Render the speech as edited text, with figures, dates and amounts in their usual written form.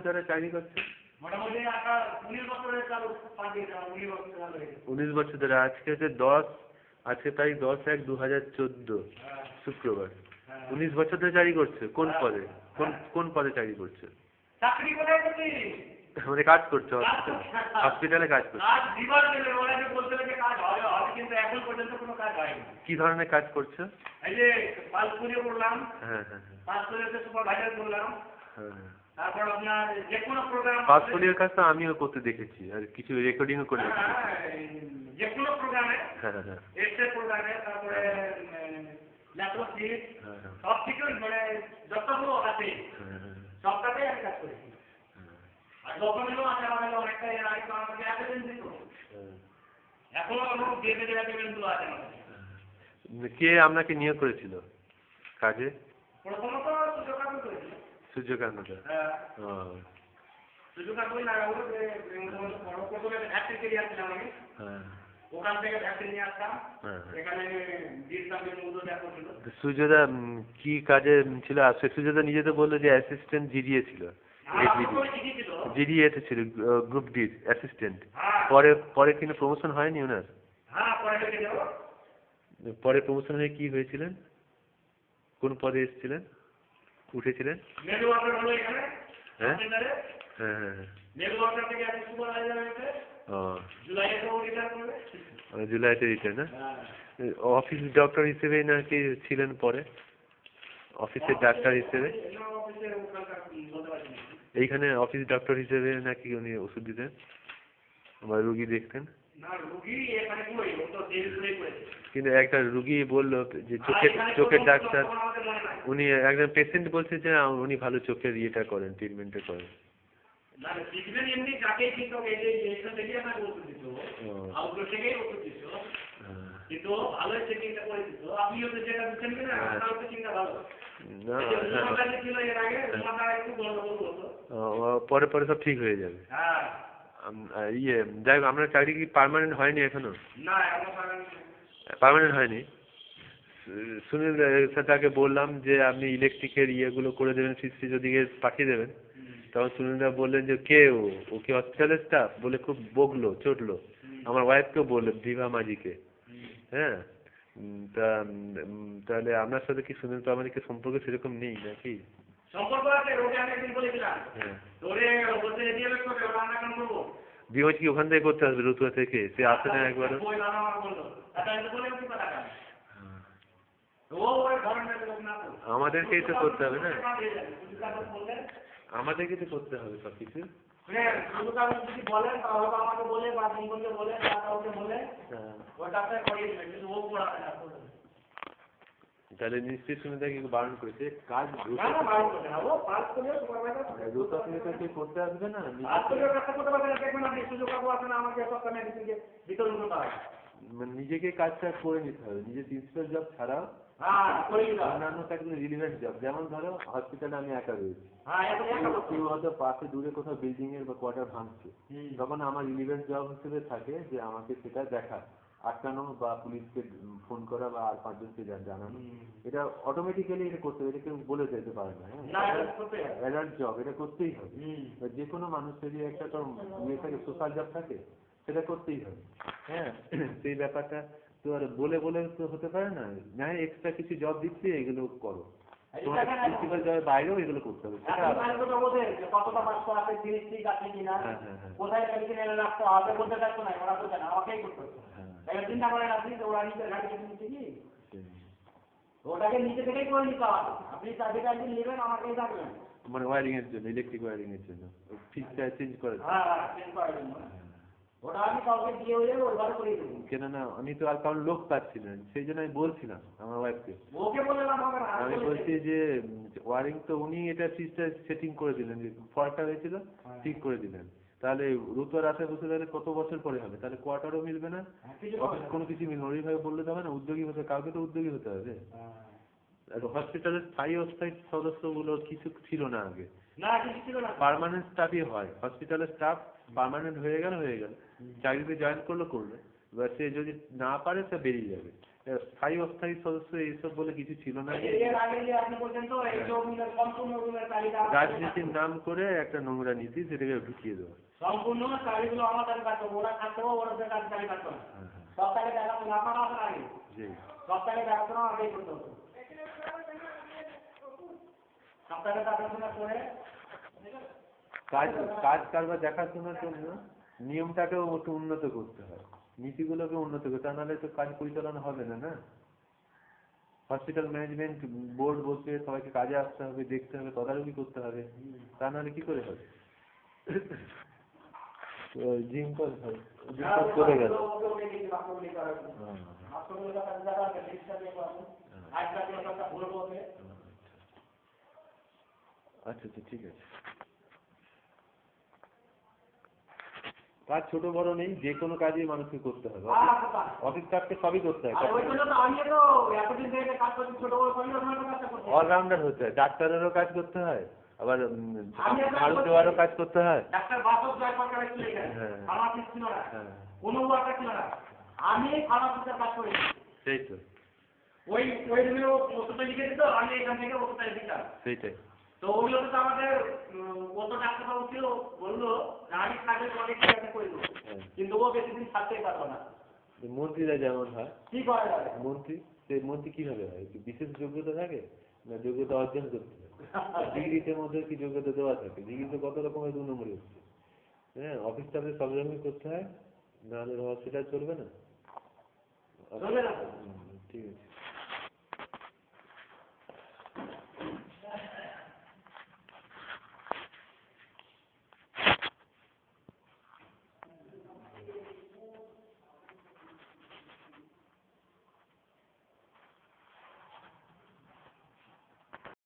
ধরে চাকরি করছে? মোটামুটি 19 বছর ধরে। আজকে হচ্ছে আজকে তারিখ 10/1/2014 শুক্রবার। 19 বছর ধরে চাকরি করছে। কোন পদে? কোন পদে চাকরি করছে? চাকরি কোথায় করছি? মানে কাজ করছে হসপিটালে কাজ করছে। কি ধরনের কাজ করছে? এই যে পাস করে করলাম। হ্যাঁ। পাস করে সুপারভাইজার করলাম। তারপর আপনার যে কোনো প্রোগ্রাম পাসপোর্টের কাজ তো আমিও করতে দেখেছি, আর কিছু রেকর্ডিংও করে দেখেছি। যে কোনো প্রোগ্রামে হ্যাঁ। এক্সেল প্রোগ্রামে, তারপরে ল্যাপটপ সিট সব কিছু, মানে যতগুলো আছে সবটাতেই আমি কাজ করেছি। আর ডকুমেন্টও আছে আমাদের অনেকটাই, আমাকে অ্যাটেন্ডেন্স দিত। এখনো ডেটে অ্যাটেন্ডেন্সগুলো আছে আমাদের। কে আপনাকে নিয়োগ করেছিল কাজে? প্রথমত সুযোগান্ত করেছিল। সূর্যকান্ত। হ্যাঁ। সুযোগান্ত না হলো যে প্রথমে ভ্যাকসিন নিয়ে আসছিলাম আমি। হ্যাঁ। ওখান থেকে ভ্যাকসিন নিয়ে আসতাম। এখানে দিতামের মধ্যে দেখা ছিল। সুজয়দা কি কাজে ছিল? সুজয়দা নিজে তো বললো যে অ্যাসিস্ট্যান্ট জিডিএ ছিল। জিডিএতে ছিল, গ্রুপ ডি অ্যাসিস্ট্যান্ট। পরে কিন্তু প্রমোশন হয়নি ওনার? পরে প্রমোশন হয়ে কি হয়েছিলেন? কোন পদে এসেছিলেন, উঠেছিলেন? হ্যাঁ। জুলাইতে রিটার্ন না? অফিস ডক্টর হিসেবে নাকি ছিলেন পরে? অফিসের ডাক্তার হিসেবে? এইখানে অফিস ডক্টর হিসেবে নাকি উনি ওষুধ দিতেন বা রুগী দেখতেন? কিন্তু একটা রুগী বললো যে চোখের ডাক্তার, উনি একজন পেশেন্ট বলছে যে উনি ভালো চোখের ইয়েটা করেন, ট্রিটমেন্টটা করেন। পরে সব ঠিক হয়ে যাবে। যাই হোক, আপনার চাকরি কি পার্মানেন্ট হয়নি এখনো? পার্মানেন্ট হয়নি। সুনীল তাকে বললাম যে আপনি ইলেকট্রিকের ইয়েগুলো করে দেবেন, ফিস ওদিকে পাঠিয়ে দেবেন। তখন সুনীলদা বললেন যে কে ও কি হসপিটালের স্টাফ? বলে খুব বকলো, চটলো। আমার ওয়াইফকেও বললেন, দিভা মাঝিকে। হ্যাঁ। তাহলে আপনার সাথে কি সুনীল প্রামাণিকের সম্পর্ক সেরকম নেই নাকি? বিমজ কি ওখান থেকে করতে আসবে, রতুয়া থেকে? সে আসে না একবারও? আমাদেরকেই তো করতে হবে না? আমাদেরকে তো করতে হবে সব কিছু। তাহলে নিশ্চয়ই শুনে দেখি বারণ করেছে কাজ করতে আসবে না? নিজেকে কাজটা করে নিতে হবে। নিজের প্রিন্সিপাল জব ছাড়াও অন্যান্য কাজগুলো রিলিভেন্ট জব। যেমন ধরো হসপিটালে আমি একা রয়েছি, কেউ হয়তো পাশে দূরে কোথাও বিল্ডিং এর বা কোয়ার্টার ভাঙছে, তখন আমার রিলিভেন্ট জব হিসেবে থাকে যে আমাকে সেটা দেখা, আটকানো বা পুলিশকে ফোন করা বা আর 5 জনকে জানানো। এটা অটোমেটিক্যালি এটা করতে হবে, এটা কেউ বলে যেতে পারে না। অ্যাডাল্ট জব, এটা করতেই হবে। যে কোনো মানুষেরই একটা তো ইয়ে থাকে, সোশ্যাল জব থাকে, সেটা করতেই হবে। হ্যাঁ, সেই ব্যাপারটা তো আর বলে তো হতে পারে না। না এক্সট্রা কিছু জব দিচ্ছি, এগুলো করো। প্রিন্সিপাল জবের বাইরেও এগুলো করতে হবে। মানে ওয়ারিং এর জন্য, ইলেকট্রিক ওয়ারিং এর জন্য ফিক্সটা চেঞ্জ করে কেন না? আমি তো আর কারণ লোক পাচ্ছি না, সেই জন্য আমি বলছিলাম আমার ওয়াইফকে। আমি বলছি যে ওয়ারিং তো উনি এটা ফিক্সটা সেটিং করে দিলেন, ফল্টটা হয়েছিল ঠিক করে দিলেন। তাহলে রুতোর রাতে বসে তাহলে কত বছর পরে হবে? তাহলে কোয়ার্টারও মিলবে না, কোনো কিছু মিলবে। ওইভাবে বললে তো হবে না, উদ্যোগী হতে, কাউকে তো উদ্যোগী হতে হবে। হসপিটালের স্থায়ী অস্থায়ী সদস্যগুলো কিছু ছিল না আগে, পার্মানেন্ট স্টাফই হয়। হসপিটালের স্টাফ পার্মানেন্ট হয়ে গেল, চাকরিতে জয়েন করলো। এবার সে যদি না পারে সে বেরিয়ে যাবে। স্থায়ী অস্থায়ী সদস্য এইসব বলে কিছু ছিল না। এর আগে যে আপনি বলছেন তো এই সম্পূর্ণ রুমের তালিকা রাজনীতির নাম করে একটা নোংরা নীতি সেটাকে ঢুকিয়ে দেওয়া। সম্পূর্ণ তালিকাগুলো আমার কাছে কাটতে হবে, ওরা কাটতে হবে, ওরা কাছে তালিকা কাটতে হবে। সব তালিকা দেখাতে হবে আপনারা আসার আগে, সব তালিকা দেখাতে হবে আগেই করতে হবে। সব তালিকা দেখাশোনা করে কাজ কারবার দেখাশোনার জন্য নিয়মটাকেও একটু উন্নত করতে হয়, নীতিগুলোকে উন্নত করতে, তা নাহলে তো কাজ পরিচালনা হবে না। না, হসপিটাল ম্যানেজমেন্ট বোর্ড বসে সবাইকে কাজে আসতে হবে, দেখতে হবে, তদারকি করতে হবে, তা নাহলে কি করে হবে? জিম করে গেল। আচ্ছা আচ্ছা, ঠিক আছে। কাজ ছোট বড় নেই, যে কোনো কাজই মানুষকে করতে হবে, অফিস কাজকে সবই করতে হয়। অলরাউন্ডার হতে হয়, ডাক্তারেরও কাজ করতে হয়, আবার ঝাড়ু দেওয়ারও কাজ করতে হয়। সেই তো, সেইটাই। তো ওগুলো তো আমাদের কত ডাক্তারবাবু ছিল বললো আমি কাজের পরে কি একটা করবো, কিন্তু ও বেশি দিন থাকতেই পারবো না। মন্ত্রীরা যেমন হয়, কি করা যাবে? মন্ত্রী কিভাবে হয়? বিশেষ যোগ্যতা থাকে না, যোগ্যতা অর্জন করতে হয়? ডিগ্রিতে মধ্যে কি যোগ্যতা দেওয়া থাকে? ডিগ্রিতে কত রকমের 2 নম্বরই হচ্ছে। হ্যাঁ, অফিস টাফিস সব রকমই করতে হয়, নাহলে হসপিটাল চলবে না। ঠিক আছে।